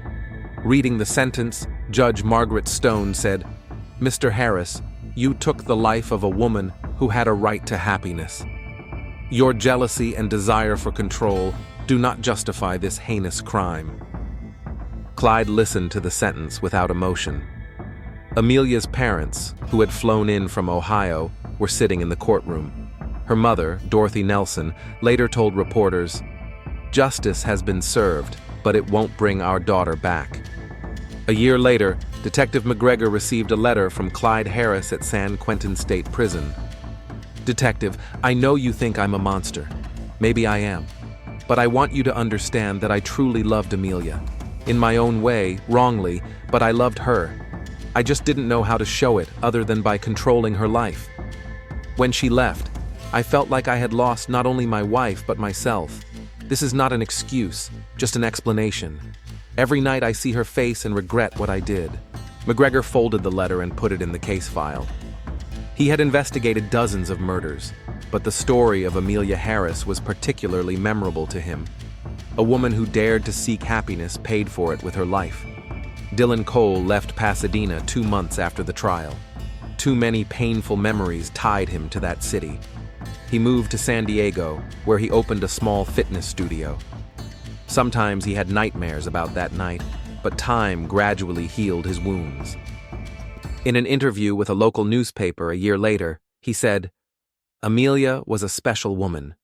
Reading the sentence, Judge Margaret Stone said, "Mr. Harris, you took the life of a woman who had a right to happiness. Your jealousy and desire for control do not justify this heinous crime." Clyde listened to the sentence without emotion. Amelia's parents, who had flown in from Ohio, were sitting in the courtroom. Her mother, Dorothy Nelson, later told reporters, "Justice has been served, but it won't bring our daughter back." A year later, Detective McGregor received a letter from Clyde Harris at San Quentin State Prison. "Detective, I know you think I'm a monster. Maybe I am. But I want you to understand that I truly loved Amelia. In my own way, wrongly, but I loved her. I just didn't know how to show it other than by controlling her life. When she left, I felt like I had lost not only my wife but myself. This is not an excuse, just an explanation. Every night I see her face and regret what I did." McGregor folded the letter and put it in the case file. He had investigated dozens of murders, but the story of Amelia Harris was particularly memorable to him. A woman who dared to seek happiness paid for it with her life. Dylan Cole left Pasadena 2 months after the trial. Too many painful memories tied him to that city. He moved to San Diego, where he opened a small fitness studio. Sometimes he had nightmares about that night, but time gradually healed his wounds. In an interview with a local newspaper a year later, he said, "Amelia was a special woman.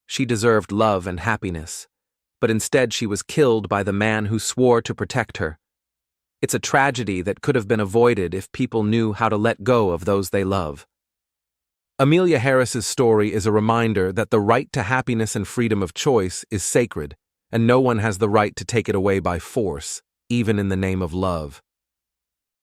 She deserved love and happiness, but instead she was killed by the man who swore to protect her. It's a tragedy that could have been avoided if people knew how to let go of those they love." Amelia Harris's story is a reminder that the right to happiness and freedom of choice is sacred, and no one has the right to take it away by force, even in the name of love.